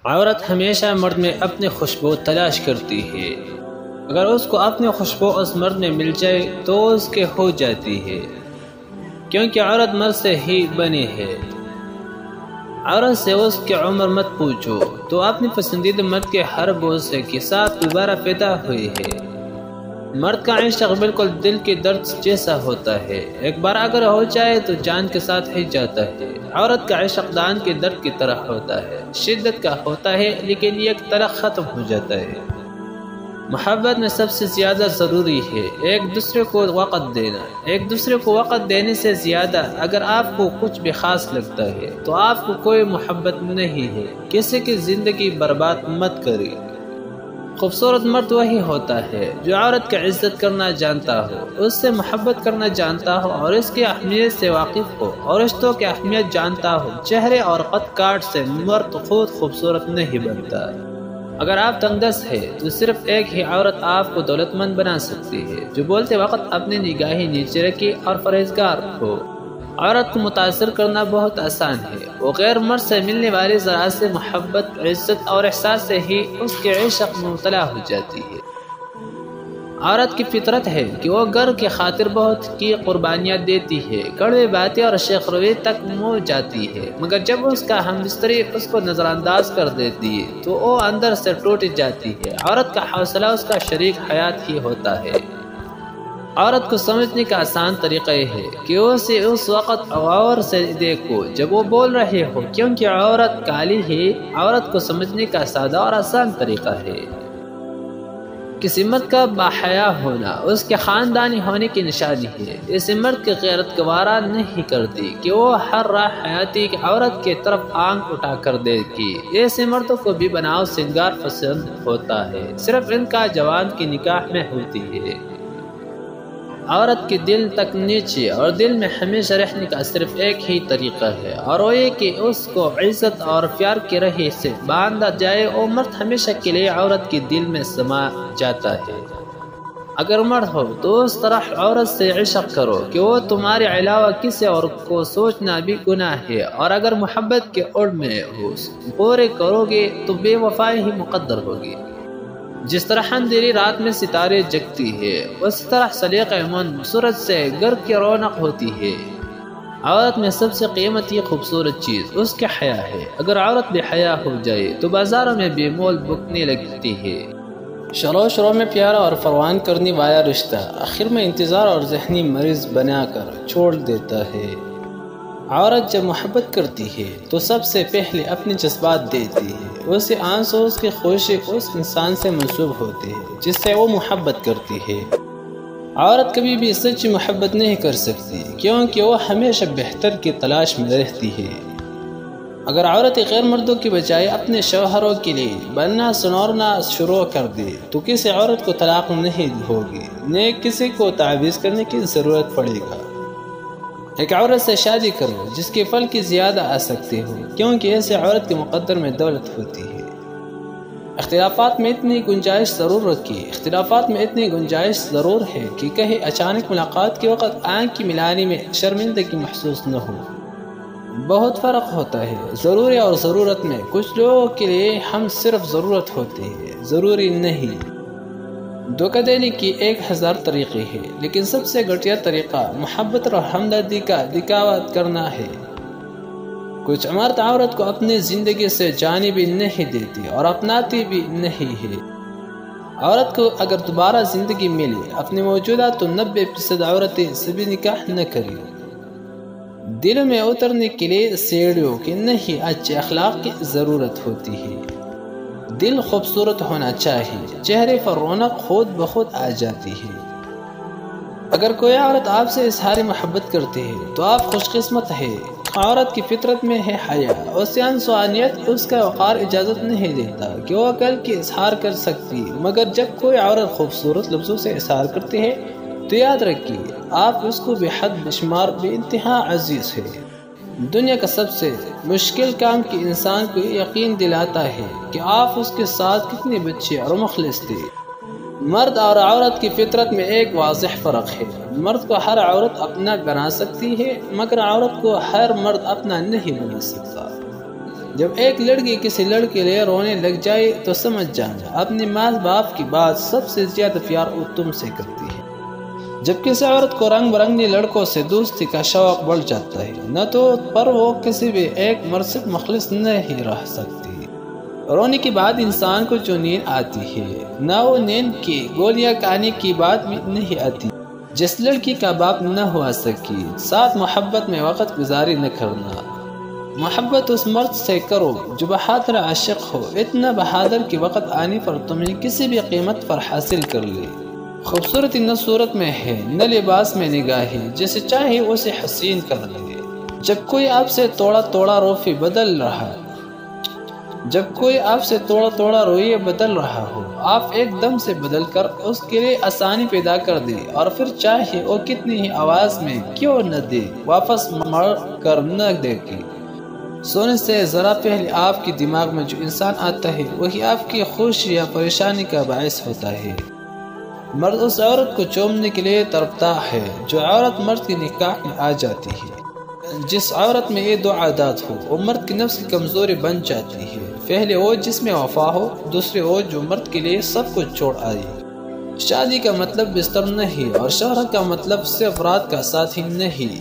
عورت ہمیشہ مرد میں اپنی خوشبو تلاش کرتی ہے۔ اگر اس کو اپنی خوشبو اس مرد میں مل جائے تو اس کے ہو جاتی ہے، کیونکہ عورت مرد سے ہی بنی ہے۔ عورت سے اس کی عمر مت پوچھو، تو اپنی پسندیدہ مرد کے ہر بوسے کے ساتھ دوبارہ پیدا ہوئی ہے۔ مرد کا عشق بالکل دل کے درد جیسا ہوتا ہے، ایک بار اگر ہو جائے تو جان کے ساتھ ہی جاتا ہے۔ عورت کا عشق دان کے درد کی طرح ہوتا ہے، شدت کا ہوتا ہے لیکن یہ ایک طرح ختم ہو جاتا ہے۔ محبت میں سب سے زیادہ ضروری ہے ایک دوسرے کو وقت دینا۔ ایک دوسرے کو وقت دینے سے زیادہ اگر آپ کو کچھ بھی خاص لگتا ہے تو آپ کو کوئی محبت نہیں ہے۔ کسی کی زندگی برباد مت کرے۔ خوبصورت مرد وہی ہوتا ہے جو عورت کی عزت کرنا جانتا ہو، اس سے محبت کرنا جانتا ہو اور اس کی اہمیت سے واقف ہو اور رشتوں کی اہمیت جانتا ہو۔ چہرے اور قد کاٹ سے مرد خود خوبصورت نہیں بنتا۔ اگر آپ تنگ دست ہے تو صرف ایک ہی عورت آپ کو دولت مند بنا سکتی ہے، جو بولتے وقت اپنی نگاہیں نیچے رکھے اور پرہیزگار ہو۔ عورت کو متاثر کرنا بہت آسان ہے، وہ غیر مرد سے ملنے والی ذرا سے محبت، عزت اور احساس سے ہی اس کے عشق میں مبتلا ہو جاتی ہے۔ عورت کی فطرت ہے کہ وہ گھر کی خاطر بہت کی قربانیاں دیتی ہے، کڑوی باتیں اور شیخ روی تک منہ جاتی ہے، مگر جب اس کا ہم بستری اس کو نظر انداز کر دیتی ہے تو وہ اندر سے ٹوٹ جاتی ہے۔ عورت کا حوصلہ اس کا شریک حیات ہی ہوتا ہے۔ عورت کو سمجھنے کا آسان طریقہ یہ ہے کہ اسے اس وقت غور سے دیکھو جب وہ بول رہے ہو، کیونکہ عورت کالی ہے۔ عورت کو سمجھنے کا سادہ اور آسان طریقہ ہے۔ کسی مرد کا باحیا ہونا اس کے خاندانی ہونے کی نشانی ہے۔ اس مرد کی غیرت گوارا نہیں کرتی کہ وہ ہر راہ حیاتی کی عورت کی طرف آنکھ اٹھا کر دیکھے۔ ایسے مردوں کو بھی بناؤ سنگار پسند ہوتا ہے، صرف ان کا جوان کی نکاح میں ہوتی ہے۔ عورت کے دل تک نیچے اور دل میں ہمیشہ رہنے کا صرف ایک ہی طریقہ ہے، اور وہ یہ کہ اس کو عزت اور پیار کی رہی سے باندھا جائے۔ وہ مرد ہمیشہ کے لیے عورت کے دل میں سما جاتا ہے۔ اگر مرد ہو تو اس طرح عورت سے عشق کرو کہ وہ تمہارے علاوہ کسی اور کو سوچنا بھی گناہ ہے، اور اگر محبت کے اوڑ میں ہو پورے کرو گے تو بے وفائی ہی مقدر ہوگی۔ جس طرح اندھیری رات میں ستارے جگتی ہے، اسی طرح سلیقہ مند سورج سے گھر کی رونق ہوتی ہے۔ عورت میں سب سے قیمتی خوبصورت چیز اس کے حیا ہے۔ اگر عورت بے حیا ہو جائے تو بازاروں میں بے مول بکنے لگتی ہے۔ شروع میں پیارا اور پروان کرنے والا رشتہ آخر میں انتظار اور ذہنی مریض بنا کر چھوڑ دیتا ہے۔ عورت جب محبت کرتی ہے تو سب سے پہلے اپنے جذبات دیتی ہے۔ اسے آنسو اس کی خوشی اس انسان سے منسوب ہوتی ہے جس سے وہ محبت کرتی ہے۔ عورت کبھی بھی سچی محبت نہیں کر سکتی کیونکہ وہ ہمیشہ بہتر کی تلاش میں رہتی ہے۔ اگر عورت غیر مردوں کی بجائے اپنے شوہروں کے لیے بننا سنورنا شروع کر دے تو کسی عورت کو طلاق نہیں ہوگی، نہ کسی کو تعویذ کرنے کی ضرورت پڑے گا۔ ایک عورت سے شادی کرو جس کے پھل کی زیادہ آ سکتے ہو، کیونکہ ایسے عورت کے مقدر میں دولت ہوتی ہے۔ اختلافات میں اتنی گنجائش ضرور رکھیے، اختلافات میں اتنی گنجائش ضرور ہے کہ کہیں اچانک ملاقات کے وقت آنکھ کی ملانے میں شرمندگی محسوس نہ ہو۔ بہت فرق ہوتا ہے ضروری اور ضرورت میں۔ کچھ لوگوں کے لیے ہم صرف ضرورت ہوتی ہے، ضروری نہیں۔ دھوکہ دینے کی 1000 طریقے ہیں، لیکن سب سے گھٹیا طریقہ محبت اور ہمدردی کا دکھاوا کرنا ہے۔ کچھ مرد عورت کو اپنی زندگی سے جانے بھی نہیں دیتی اور اپناتی بھی نہیں ہے۔ عورت کو اگر دوبارہ زندگی ملے اپنی موجودہ تو 90% عورتیں سبھی نکاح نہ کریں۔ دل میں اترنے کے لیے سیڑھیوں کی نہیں، اچھے اخلاق کی ضرورت ہوتی ہے۔ دل خوبصورت ہونا چاہیے، چہرے پر رونق خود بخود آ جاتی ہے۔ اگر کوئی عورت آپ سے اظہار محبت کرتی ہے تو آپ خوش قسمت ہے۔ عورت کی فطرت میں ہے حیا، اس انسانیت اس کا وقار اجازت نہیں دیتا کہ وہ عقل کی اظہار کر سکتی، مگر جب کوئی عورت خوبصورت لفظوں سے اظہار کرتی ہے تو یاد رکھیے آپ اس کو بے حد بشمار بے انتہا عزیز ہے۔ دنیا کا سب سے مشکل کام کہ انسان کو یقین دلاتا ہے کہ آپ اس کے ساتھ کتنے بچے اور مخلص تھے۔ مرد اور عورت کی فطرت میں ایک واضح فرق ہے۔ مرد کو ہر عورت اپنا بنا سکتی ہے، مگر عورت کو ہر مرد اپنا نہیں بنا سکتا۔ جب ایک لڑکی کسی لڑکے کے لیے رونے لگ جائے تو سمجھ جانا اپنی ماں باپ کی بات سب سے زیادہ پیار وہ تم سے کرتی ہے۔ جب کسی عورت کو رنگ برنگی لڑکوں سے دوستی کا شوق بڑھ جاتا ہے نہ تو پر وہ کسی بھی ایک مرد سے مخلص نہیں رہ سکتی۔ رونے کے بعد انسان کو جو نیند آتی ہے نہ وہ نیند کی گولیاں کھانے کی بات بھی نہیں آتی۔ جس لڑکی کا باپ نہ ہوا سکی ساتھ محبت میں وقت گزاری نہ کرنا۔ محبت اس مرد سے کرو جو بہادر عاشق ہو، اتنا بہادر کہ وقت آنے پر تمہیں کسی بھی قیمت پر حاصل کر لے۔ خوبصورتی نہ صورت میں ہے نہ لباس میں نگاہی، جسے چاہے اسے حسین کر لے۔ جب کوئی آپ سے توڑا توڑا رویے بدل رہا ہو، آپ ایک دم سے بدل کر اس کے لیے آسانی پیدا کر دے، اور پھر چاہے وہ کتنی ہی آواز میں کیوں نہ دے واپس مڑ کر نہ دیکھے۔ سونے سے ذرا پہلے آپ کے دماغ میں جو انسان آتا ہے وہی آپ کی خوشی یا پریشانی کا باعث ہوتا ہے۔ مرد اس عورت کو چومنے کے لیے تڑپتا ہے جو عورت مرد کے نکاح میں آ جاتی ہے۔ جس عورت میں یہ دو عادات ہو وہ مرد کی نفس کی کمزوری بن جاتی ہے۔ پہلے وہ جس میں وفا ہو، دوسرے وہ جو مرد کے لیے سب کچھ چھوڑ آئے۔ شادی کا مطلب بستر نہیں اور شوہر کا مطلب صرف رات کا ساتھی نہیں۔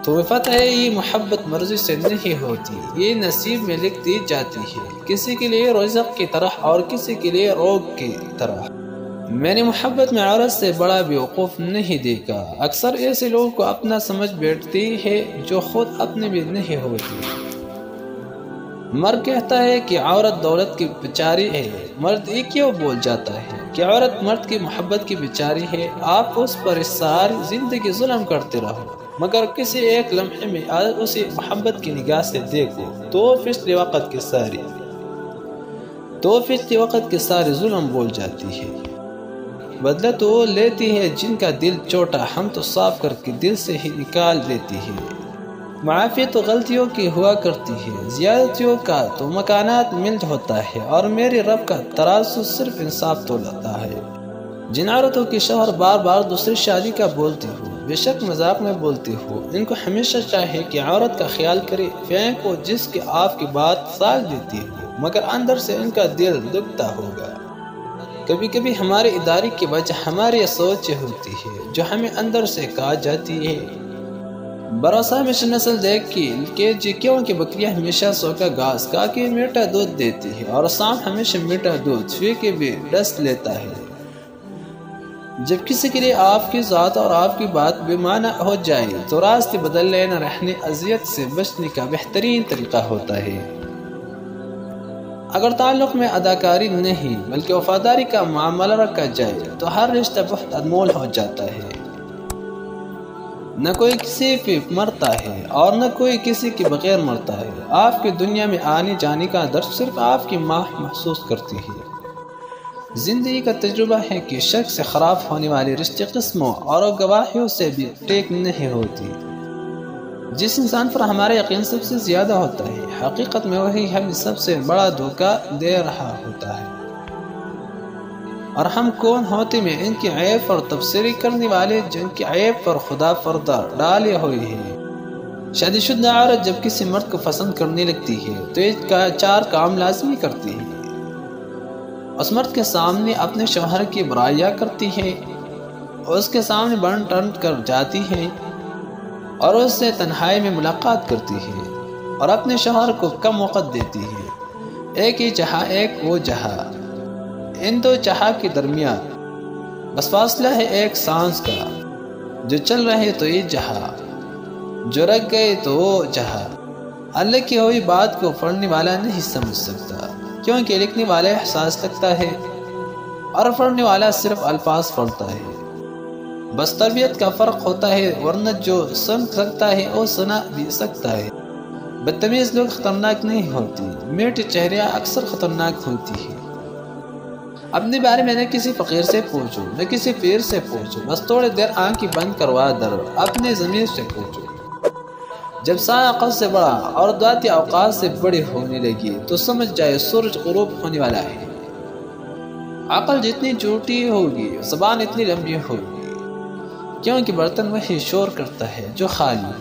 تو پتہ ہے یہ محبت مرضی سے نہیں ہوتی، یہ نصیب میں لکھ دی جاتی ہے، کسی کے لیے رزق کی طرح اور کسی کے لیے روگ کی طرح۔ میں نے محبت میں عورت سے بڑا بیوقوف نہیں دیکھا۔ اکثر ایسے لوگوں کو اپنا سمجھ بیٹھتی ہے جو خود اپنے بھی نہیں ہوتی۔ مرد کہتا ہے کہ عورت دولت کی بیچاری ہے، مرد یہ کیوں بول جاتا ہے کہ عورت مرد کی محبت کی بیچاری ہے؟ آپ اس پر ساری زندگی ظلم کرتے رہو، مگر کسی ایک لمحے میں اسے محبت کی نگاہ سے دیکھو تو پچھلے وقت کے سارے ظلم بول جاتی ہے۔ بدلہ تو وہ لیتی ہے جن کا دل چھوٹا، ہم تو صاف کر کے دل سے ہی نکال دیتی ہے۔ معافی تو غلطیوں کی ہوا کرتی ہے، زیادتیوں کا تو مکانات ملت ہوتا ہے، اور میرے رب کا ترازو صرف انصاف تولاتا ہے۔ جن عورتوں کے شوہر بار بار دوسری شادی کا بولتے ہو، بے شک مذاق میں بولتے ہو، ان کو ہمیشہ چاہے کہ عورت کا خیال کرے، فینک کو جس کے آپ کی بات ساز دیتی ہو، مگر اندر سے ان کا دل دکھتا ہوگا۔ کبھی کبھی ہمارے ادارے کی وجہ ہماری سوچ ہوتی ہے جو ہمیں اندر سے کہا جاتی ہے۔ بھروسہ ہمیشہ نسل دیکھ کے جی، کیونکہ بکریاں ہمیشہ سوکھا گھاس کھا کے میٹھا دودھ دیتی ہے، اور سانپ ہمیشہ میٹھا دودھ پی کے بھی ڈس لیتا ہے۔ جب کسی کے لیے آپ کی ذات اور آپ کی بات بے معنی ہو جائے تو راستے بدل لینا رہنے اذیت سے بچنے کا بہترین طریقہ ہوتا ہے۔ اگر تعلق میں اداکاری نہیں بلکہ وفاداری کا معاملہ رکھا جائے تو ہر رشتہ بہت انمول ہو جاتا ہے۔ نہ کوئی کسی پہ مرتا ہے اور نہ کوئی کسی کے بغیر مرتا ہے۔ آپ کی دنیا میں آنے جانے کا درد صرف آپ کی ماں محسوس کرتی ہے۔ زندگی کا تجربہ ہے کہ شک سے خراب ہونے والے رشتے قسموں اور گواہیوں سے بھی ٹیک نہیں ہوتی۔ جس انسان پر ہمارا یقین سب سے زیادہ ہوتا ہے، حقیقت میں وہی ہمیں سب سے بڑا دھوکہ دے رہا ہوتا ہے۔ اور ہم کون ہوتے میں ان کی عیب پر تبصرے کرنے والے جن کی عیب پر خدا پردہ ڈالے ہوئے ہیں۔ شادی شدہ عورت جب کسی مرد کو پسند کرنے لگتی ہے تو یہ 4 کام لازمی کرتی ہے۔ اس مرد کے سامنے اپنے شوہر کی برائیاں کرتی ہے، اس کے سامنے بن ٹن کر جاتی ہے، اور اس سے تنہائی میں ملاقات کرتی ہے، اور اپنے شوہر کو کم وقت دیتی ہے۔ ایک ہی جہاں ایک وہ جہاں، ان دو جہاں کے درمیان بس فاصلہ ہے ایک سانس کا۔ جو چل رہے تو یہ جہاں، جو رک گئے تو وہ جہاں۔ اللہ کی ہوئی بات کو پڑھنے والا نہیں سمجھ سکتا، کیونکہ لکھنے والا احساس لگتا ہے اور پڑھنے والا صرف الفاظ پڑھتا ہے۔ بس تربیت کا فرق ہوتا ہے، ورنہ جو سن سکتا ہے وہ سنا بھی سکتا ہے۔ بدتمیز لوگ خطرناک نہیں ہوتی، میٹھے چہرے اکثر خطرناک ہوتی ہے۔ اپنے بارے میں نہ کسی فقیر سے پوچھو نہ کسی پیر سے پوچھو، بس تھوڑی دیر آنکھیں بند کروا در اپنے ضمیر سے پوچھو۔ جب سایہ عقل سے بڑا اور ذاتی اوقات سے بڑی ہونے لگی تو سمجھ جائے سورج غروب ہونے والا ہے۔ عقل جتنی چھوٹی ہوگی زبان اتنی لمبی ہوگی، کیونکہ برتن وہی شور کرتا ہے جو خالی